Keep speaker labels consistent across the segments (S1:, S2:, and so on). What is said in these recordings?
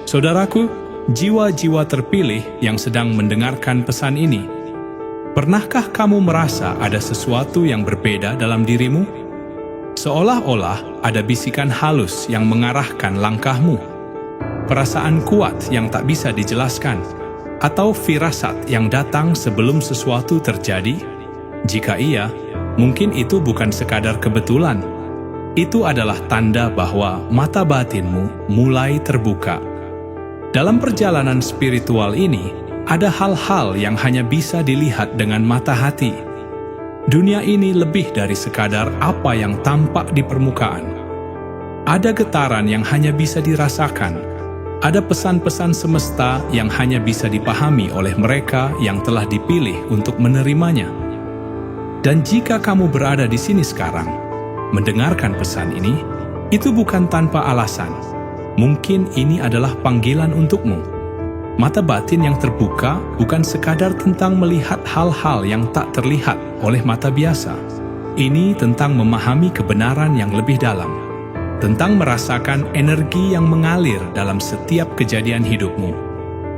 S1: Saudaraku, jiwa-jiwa terpilih yang sedang mendengarkan pesan ini, pernahkah kamu merasa ada sesuatu yang berbeda dalam dirimu? Seolah-olah ada bisikan halus yang mengarahkan langkahmu, perasaan kuat yang tak bisa dijelaskan, atau firasat yang datang sebelum sesuatu terjadi? Jika iya, mungkin itu bukan sekadar kebetulan. Itu adalah tanda bahwa mata batinmu mulai terbuka. Dalam perjalanan spiritual ini, ada hal-hal yang hanya bisa dilihat dengan mata hati. Dunia ini lebih dari sekadar apa yang tampak di permukaan. Ada getaran yang hanya bisa dirasakan. Ada pesan-pesan semesta yang hanya bisa dipahami oleh mereka yang telah dipilih untuk menerimanya. Dan jika kamu berada di sini sekarang, mendengarkan pesan ini, itu bukan tanpa alasan. Mungkin ini adalah panggilan untukmu. Mata batin yang terbuka bukan sekadar tentang melihat hal-hal yang tak terlihat oleh mata biasa. Ini tentang memahami kebenaran yang lebih dalam, tentang merasakan energi yang mengalir dalam setiap kejadian hidupmu.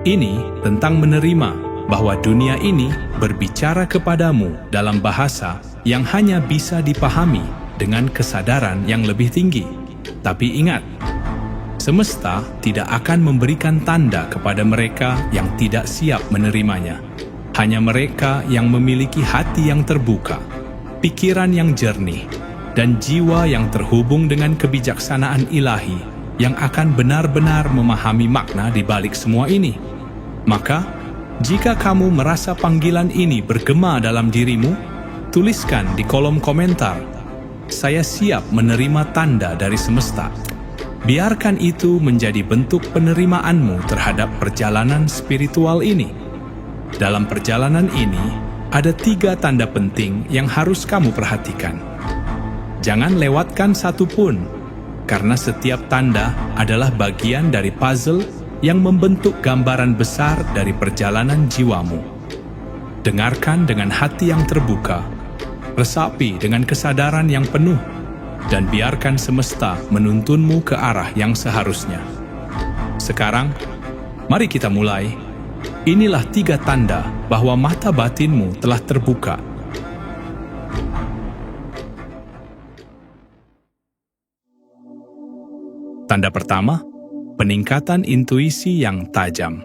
S1: Ini tentang menerima bahwa dunia ini berbicara kepadamu dalam bahasa yang hanya bisa dipahami dengan kesadaran yang lebih tinggi. Tapi ingat, semesta tidak akan memberikan tanda kepada mereka yang tidak siap menerimanya. Hanya mereka yang memiliki hati yang terbuka, pikiran yang jernih, dan jiwa yang terhubung dengan kebijaksanaan ilahi yang akan benar-benar memahami makna di balik semua ini. Maka, jika kamu merasa panggilan ini bergema dalam dirimu, tuliskan di kolom komentar, "Saya siap menerima tanda dari semesta." Biarkan itu menjadi bentuk penerimaanmu terhadap perjalanan spiritual ini. Dalam perjalanan ini, ada 3 tanda penting yang harus kamu perhatikan. Jangan lewatkan satu pun, karena setiap tanda adalah bagian dari puzzle yang membentuk gambaran besar dari perjalanan jiwamu. Dengarkan dengan hati yang terbuka, resapi dengan kesadaran yang penuh, dan biarkan semesta menuntunmu ke arah yang seharusnya. Sekarang, mari kita mulai. Inilah 3 tanda bahwa mata batinmu telah terbuka. Tanda pertama, peningkatan intuisi yang tajam.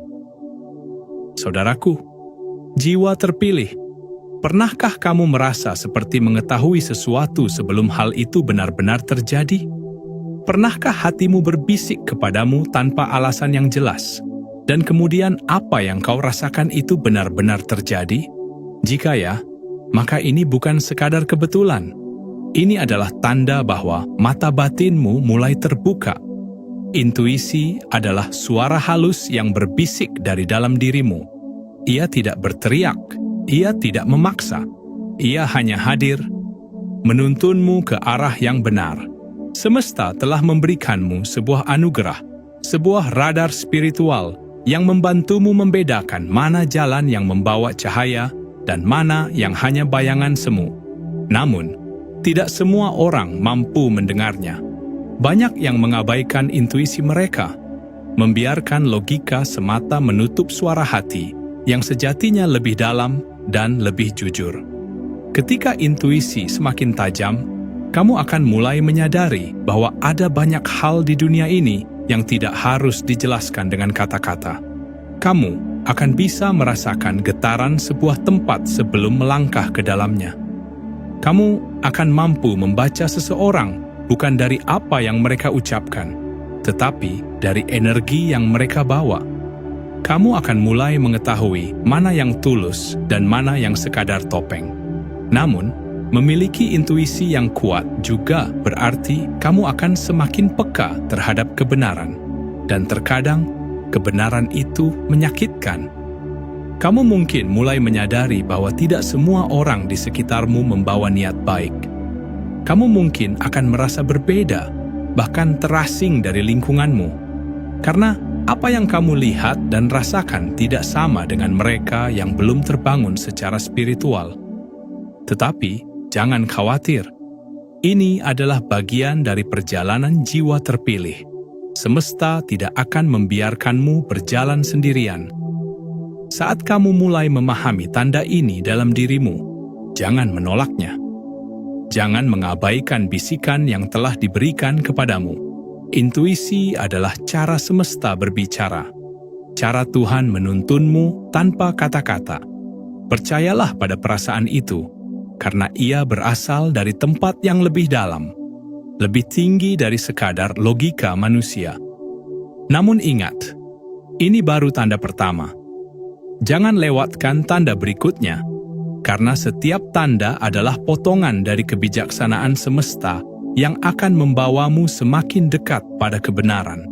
S1: Saudaraku, jiwa terpilih, pernahkah kamu merasa seperti mengetahui sesuatu sebelum hal itu benar-benar terjadi? Pernahkah hatimu berbisik kepadamu tanpa alasan yang jelas? Dan kemudian apa yang kau rasakan itu benar-benar terjadi? Jika ya, maka ini bukan sekadar kebetulan. Ini adalah tanda bahwa mata batinmu mulai terbuka. Intuisi adalah suara halus yang berbisik dari dalam dirimu. Ia tidak berteriak, ia tidak memaksa, ia hanya hadir, menuntunmu ke arah yang benar. Semesta telah memberikanmu sebuah anugerah, sebuah radar spiritual yang membantumu membedakan mana jalan yang membawa cahaya dan mana yang hanya bayangan semu. Namun, tidak semua orang mampu mendengarnya. Banyak yang mengabaikan intuisi mereka, membiarkan logika semata menutup suara hati yang sejatinya lebih dalam dan lebih jujur. Ketika intuisi semakin tajam, kamu akan mulai menyadari bahwa ada banyak hal di dunia ini yang tidak harus dijelaskan dengan kata-kata. Kamu akan bisa merasakan getaran sebuah tempat sebelum melangkah ke dalamnya. Kamu akan mampu membaca seseorang bukan dari apa yang mereka ucapkan, tetapi dari energi yang mereka bawa. Kamu akan mulai mengetahui mana yang tulus dan mana yang sekadar topeng. Namun, memiliki intuisi yang kuat juga berarti kamu akan semakin peka terhadap kebenaran, dan terkadang kebenaran itu menyakitkan. Kamu mungkin mulai menyadari bahwa tidak semua orang di sekitarmu membawa niat baik. Kamu mungkin akan merasa berbeda, bahkan terasing dari lingkunganmu, karena apa yang kamu lihat dan rasakan tidak sama dengan mereka yang belum terbangun secara spiritual. Tetapi, jangan khawatir. Ini adalah bagian dari perjalanan jiwa terpilih. semesta tidak akan membiarkanmu berjalan sendirian. Saat kamu mulai memahami tanda ini dalam dirimu, jangan menolaknya. Jangan mengabaikan bisikan yang telah diberikan kepadamu. Intuisi adalah cara semesta berbicara. Cara Tuhan menuntunmu tanpa kata-kata. Percayalah pada perasaan itu, karena ia berasal dari tempat yang lebih dalam, lebih tinggi dari sekadar logika manusia. Namun ingat, ini baru tanda pertama. Jangan lewatkan tanda berikutnya, karena setiap tanda adalah potongan dari kebijaksanaan semesta yang akan membawamu semakin dekat pada kebenaran.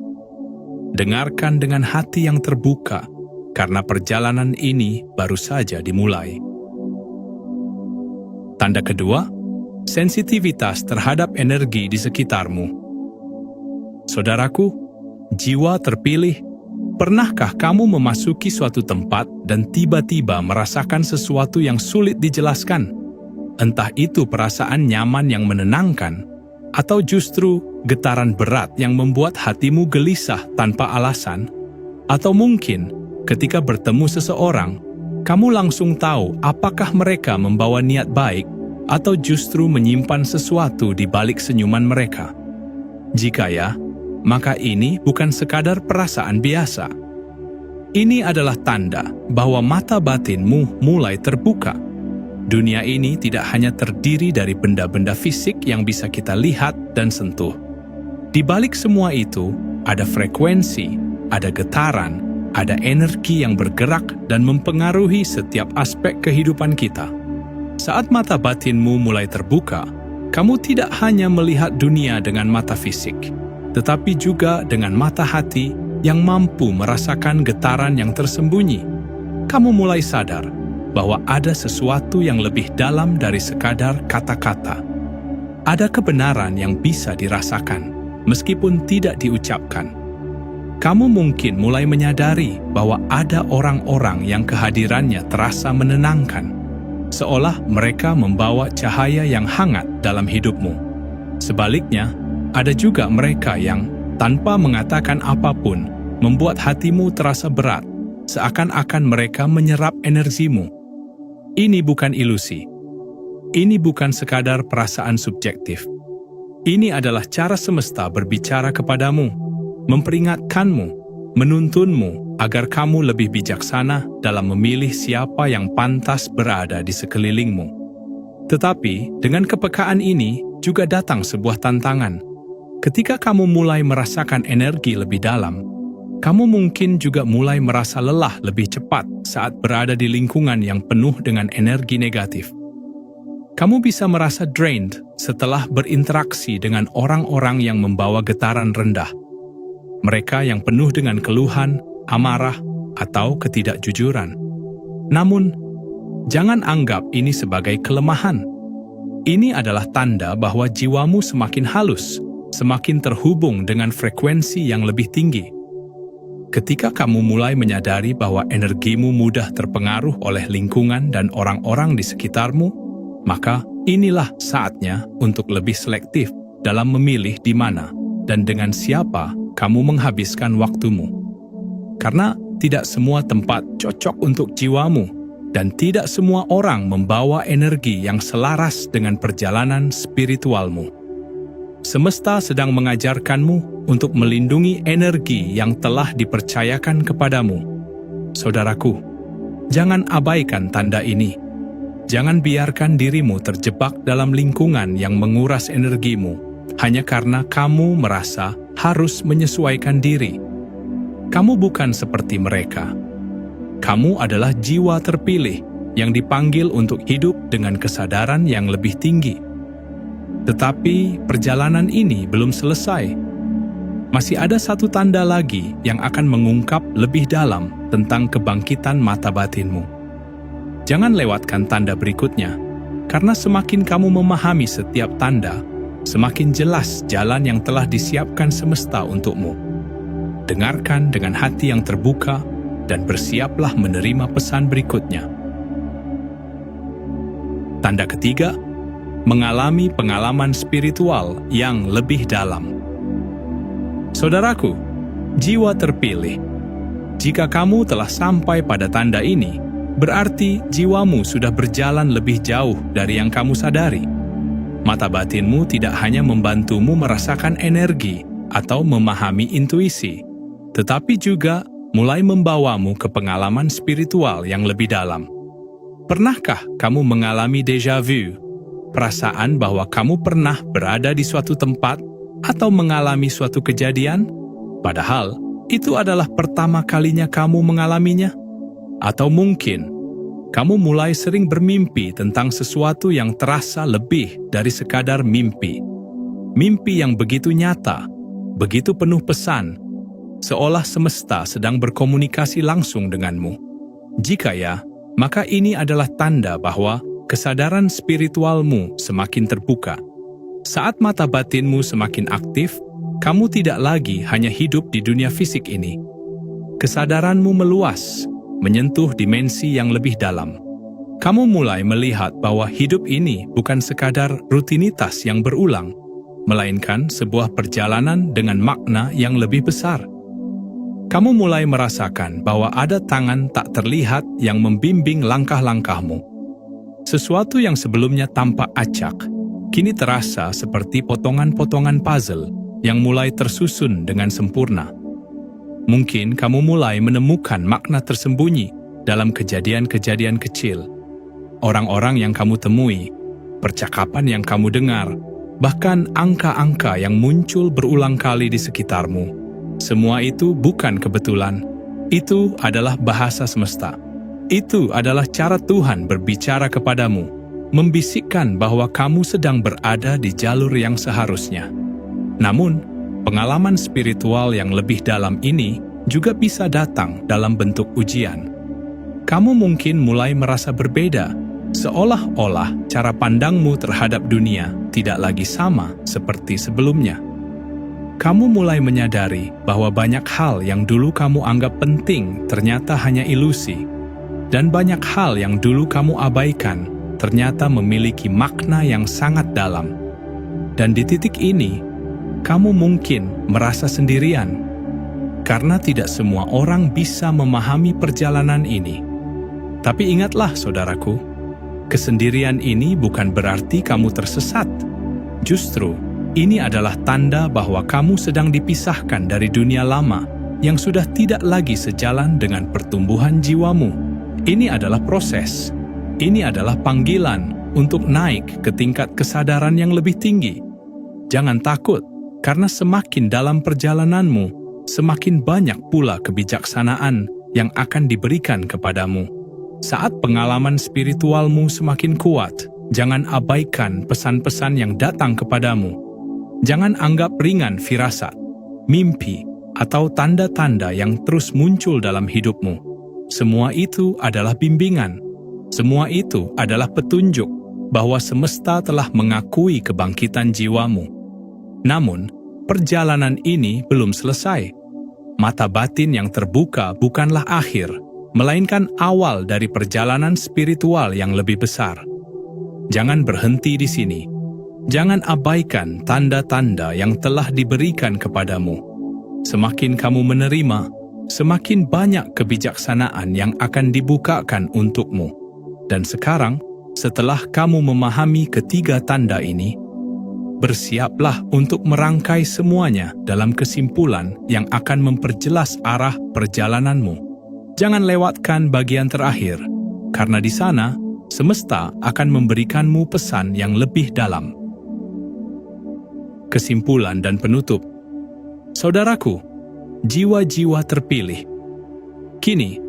S1: Dengarkan dengan hati yang terbuka, karena perjalanan ini baru saja dimulai. Tanda kedua, sensitivitas terhadap energi di sekitarmu. Saudaraku, jiwa terpilih, pernahkah kamu memasuki suatu tempat dan tiba-tiba merasakan sesuatu yang sulit dijelaskan? Entah itu perasaan nyaman yang menenangkan, atau justru getaran berat yang membuat hatimu gelisah tanpa alasan, atau mungkin ketika bertemu seseorang, kamu langsung tahu apakah mereka membawa niat baik atau justru menyimpan sesuatu di balik senyuman mereka. Jika ya, maka ini bukan sekadar perasaan biasa. Ini adalah tanda bahwa mata batinmu mulai terbuka. Dunia ini tidak hanya terdiri dari benda-benda fisik yang bisa kita lihat dan sentuh. Di balik semua itu, ada frekuensi, ada getaran, ada energi yang bergerak dan mempengaruhi setiap aspek kehidupan kita. Saat mata batinmu mulai terbuka, kamu tidak hanya melihat dunia dengan mata fisik, tetapi juga dengan mata hati yang mampu merasakan getaran yang tersembunyi. Kamu mulai sadar bahwa ada sesuatu yang lebih dalam dari sekadar kata-kata. Ada kebenaran yang bisa dirasakan, meskipun tidak diucapkan. Kamu mungkin mulai menyadari bahwa ada orang-orang yang kehadirannya terasa menenangkan, seolah mereka membawa cahaya yang hangat dalam hidupmu. Sebaliknya, ada juga mereka yang, tanpa mengatakan apapun, membuat hatimu terasa berat, seakan-akan mereka menyerap energimu. Ini bukan ilusi. Ini bukan sekadar perasaan subjektif. Ini adalah cara semesta berbicara kepadamu, memperingatkanmu, menuntunmu agar kamu lebih bijaksana dalam memilih siapa yang pantas berada di sekelilingmu. Tetapi, dengan kepekaan ini juga datang sebuah tantangan. Ketika kamu mulai merasakan energi lebih dalam, kamu mungkin juga mulai merasa lelah lebih cepat saat berada di lingkungan yang penuh dengan energi negatif. Kamu bisa merasa drained setelah berinteraksi dengan orang-orang yang membawa getaran rendah. Mereka yang penuh dengan keluhan, amarah, atau ketidakjujuran. Namun, jangan anggap ini sebagai kelemahan. Ini adalah tanda bahwa jiwamu semakin halus, semakin terhubung dengan frekuensi yang lebih tinggi. Ketika kamu mulai menyadari bahwa energimu mudah terpengaruh oleh lingkungan dan orang-orang di sekitarmu, maka inilah saatnya untuk lebih selektif dalam memilih di mana dan dengan siapa kamu menghabiskan waktumu. Karena tidak semua tempat cocok untuk jiwamu, dan tidak semua orang membawa energi yang selaras dengan perjalanan spiritualmu. Semesta sedang mengajarkanmu untuk melindungi energi yang telah dipercayakan kepadamu. Saudaraku, jangan abaikan tanda ini. Jangan biarkan dirimu terjebak dalam lingkungan yang menguras energimu, hanya karena kamu merasa harus menyesuaikan diri. Kamu bukan seperti mereka. Kamu adalah jiwa terpilih yang dipanggil untuk hidup dengan kesadaran yang lebih tinggi. Tetapi perjalanan ini belum selesai. Masih ada satu tanda lagi yang akan mengungkap lebih dalam tentang kebangkitan mata batinmu. Jangan lewatkan tanda berikutnya, karena semakin kamu memahami setiap tanda, semakin jelas jalan yang telah disiapkan semesta untukmu. Dengarkan dengan hati yang terbuka dan bersiaplah menerima pesan berikutnya. Tanda ketiga, mengalami pengalaman spiritual yang lebih dalam. Saudaraku, jiwa terpilih. Jika kamu telah sampai pada tanda ini, berarti jiwamu sudah berjalan lebih jauh dari yang kamu sadari. Mata batinmu tidak hanya membantumu merasakan energi atau memahami intuisi, tetapi juga mulai membawamu ke pengalaman spiritual yang lebih dalam. Pernahkah kamu mengalami déjà vu? Perasaan bahwa kamu pernah berada di suatu tempat atau mengalami suatu kejadian, padahal itu adalah pertama kalinya kamu mengalaminya? Atau mungkin kamu mulai sering bermimpi tentang sesuatu yang terasa lebih dari sekadar mimpi. Mimpi yang begitu nyata, begitu penuh pesan, seolah semesta sedang berkomunikasi langsung denganmu. Jika ya, maka ini adalah tanda bahwa kesadaran spiritualmu semakin terbuka. Saat mata batinmu semakin aktif, kamu tidak lagi hanya hidup di dunia fisik ini. Kesadaranmu meluas, menyentuh dimensi yang lebih dalam. Kamu mulai melihat bahwa hidup ini bukan sekadar rutinitas yang berulang, melainkan sebuah perjalanan dengan makna yang lebih besar. Kamu mulai merasakan bahwa ada tangan tak terlihat yang membimbing langkah-langkahmu. Sesuatu yang sebelumnya tampak acak, kini terasa seperti potongan-potongan puzzle yang mulai tersusun dengan sempurna. Mungkin kamu mulai menemukan makna tersembunyi dalam kejadian-kejadian kecil. Orang-orang yang kamu temui, percakapan yang kamu dengar, bahkan angka-angka yang muncul berulang kali di sekitarmu. Semua itu bukan kebetulan. Itu adalah bahasa semesta. Itu adalah cara Tuhan berbicara kepadamu, membisikkan bahwa kamu sedang berada di jalur yang seharusnya. Namun, pengalaman spiritual yang lebih dalam ini juga bisa datang dalam bentuk ujian. Kamu mungkin mulai merasa berbeda, seolah-olah cara pandangmu terhadap dunia tidak lagi sama seperti sebelumnya. Kamu mulai menyadari bahwa banyak hal yang dulu kamu anggap penting ternyata hanya ilusi, dan banyak hal yang dulu kamu abaikan ternyata memiliki makna yang sangat dalam. Dan di titik ini, kamu mungkin merasa sendirian, karena tidak semua orang bisa memahami perjalanan ini. Tapi ingatlah saudaraku, kesendirian ini bukan berarti kamu tersesat. Justru, ini adalah tanda bahwa kamu sedang dipisahkan dari dunia lama yang sudah tidak lagi sejalan dengan pertumbuhan jiwamu. Ini adalah proses. Ini adalah panggilan untuk naik ke tingkat kesadaran yang lebih tinggi. Jangan takut, karena semakin dalam perjalananmu, semakin banyak pula kebijaksanaan yang akan diberikan kepadamu. Saat pengalaman spiritualmu semakin kuat, jangan abaikan pesan-pesan yang datang kepadamu. Jangan anggap ringan firasat, mimpi, atau tanda-tanda yang terus muncul dalam hidupmu. Semua itu adalah bimbingan. Semua itu adalah petunjuk bahwa semesta telah mengakui kebangkitan jiwamu. Namun, perjalanan ini belum selesai. Mata batin yang terbuka bukanlah akhir, melainkan awal dari perjalanan spiritual yang lebih besar. Jangan berhenti di sini. Jangan abaikan tanda-tanda yang telah diberikan kepadamu. Semakin kamu menerima, semakin banyak kebijaksanaan yang akan dibukakan untukmu. Dan sekarang, setelah kamu memahami ketiga tanda ini, bersiaplah untuk merangkai semuanya dalam kesimpulan yang akan memperjelas arah perjalananmu. Jangan lewatkan bagian terakhir, karena di sana, semesta akan memberikanmu pesan yang lebih dalam. Kesimpulan dan penutup. Saudaraku, jiwa-jiwa terpilih. Kini,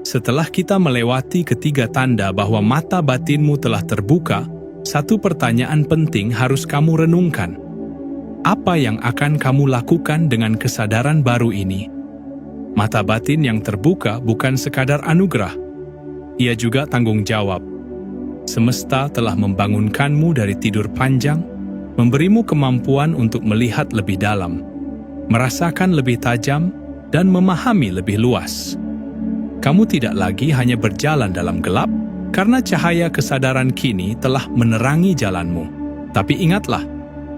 S1: setelah kita melewati ketiga tanda bahwa mata batinmu telah terbuka, satu pertanyaan penting harus kamu renungkan. Apa yang akan kamu lakukan dengan kesadaran baru ini? Mata batin yang terbuka bukan sekadar anugerah. Ia juga tanggung jawab. Semesta telah membangunkanmu dari tidur panjang, memberimu kemampuan untuk melihat lebih dalam, merasakan lebih tajam, dan memahami lebih luas. Kamu tidak lagi hanya berjalan dalam gelap, karena cahaya kesadaran kini telah menerangi jalanmu. Tapi ingatlah,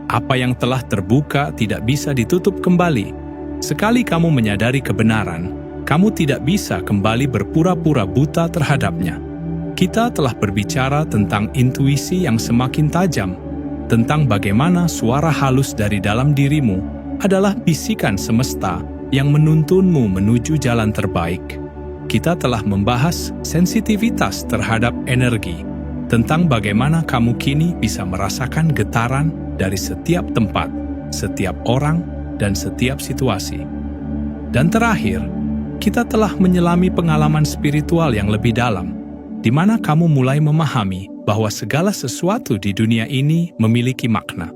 S1: apa yang telah terbuka tidak bisa ditutup kembali. Sekali kamu menyadari kebenaran, kamu tidak bisa kembali berpura-pura buta terhadapnya. Kita telah berbicara tentang intuisi yang semakin tajam, tentang bagaimana suara halus dari dalam dirimu adalah bisikan semesta yang menuntunmu menuju jalan terbaik. Kita telah membahas sensitivitas terhadap energi, tentang bagaimana kamu kini bisa merasakan getaran dari setiap tempat, setiap orang, dan setiap situasi. Dan terakhir, kita telah menyelami pengalaman spiritual yang lebih dalam, di mana kamu mulai memahami bahwa segala sesuatu di dunia ini memiliki makna,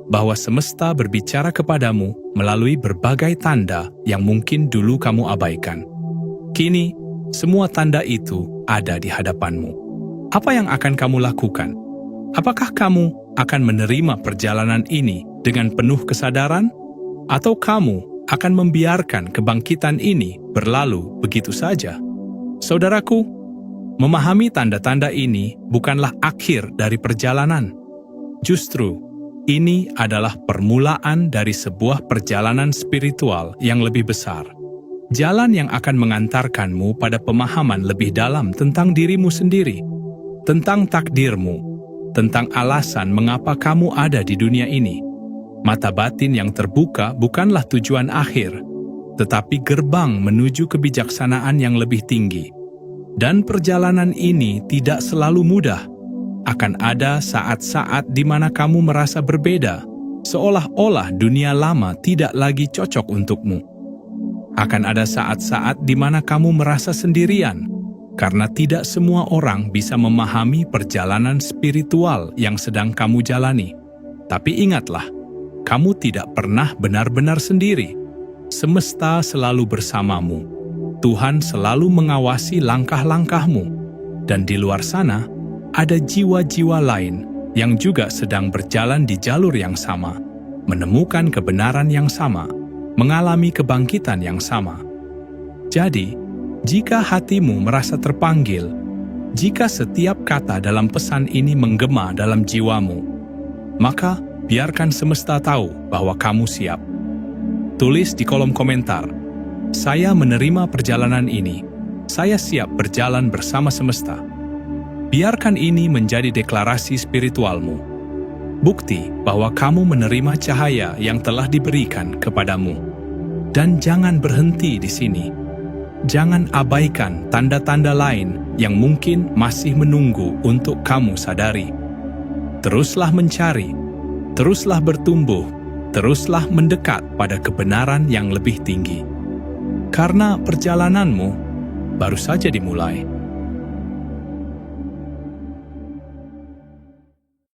S1: bahwa semesta berbicara kepadamu melalui berbagai tanda yang mungkin dulu kamu abaikan. Kini, semua tanda itu ada di hadapanmu. Apa yang akan kamu lakukan? Apakah kamu akan menerima perjalanan ini dengan penuh kesadaran? Atau kamu akan membiarkan kebangkitan ini berlalu begitu saja? Saudaraku, memahami tanda-tanda ini bukanlah akhir dari perjalanan. Justru, ini adalah permulaan dari sebuah perjalanan spiritual yang lebih besar. Jalan yang akan mengantarkanmu pada pemahaman lebih dalam tentang dirimu sendiri, tentang takdirmu, tentang alasan mengapa kamu ada di dunia ini. Mata batin yang terbuka bukanlah tujuan akhir, tetapi gerbang menuju kebijaksanaan yang lebih tinggi. Dan perjalanan ini tidak selalu mudah. Akan ada saat-saat di mana kamu merasa berbeda, seolah-olah dunia lama tidak lagi cocok untukmu. Akan ada saat-saat di mana kamu merasa sendirian, karena tidak semua orang bisa memahami perjalanan spiritual yang sedang kamu jalani. Tapi ingatlah, kamu tidak pernah benar-benar sendiri. Semesta selalu bersamamu. Tuhan selalu mengawasi langkah-langkahmu, dan di luar sana ada jiwa-jiwa lain yang juga sedang berjalan di jalur yang sama, menemukan kebenaran yang sama, mengalami kebangkitan yang sama. Jadi, jika hatimu merasa terpanggil, jika setiap kata dalam pesan ini menggema dalam jiwamu, maka biarkan semesta tahu bahwa kamu siap. Tulis di kolom komentar, "Saya menerima perjalanan ini. Saya siap berjalan bersama semesta." Biarkan ini menjadi deklarasi spiritualmu. Bukti bahwa kamu menerima cahaya yang telah diberikan kepadamu. Dan jangan berhenti di sini. Jangan abaikan tanda-tanda lain yang mungkin masih menunggu untuk kamu sadari. Teruslah mencari, teruslah bertumbuh, teruslah mendekat pada kebenaran yang lebih tinggi. Karena perjalananmu baru saja dimulai.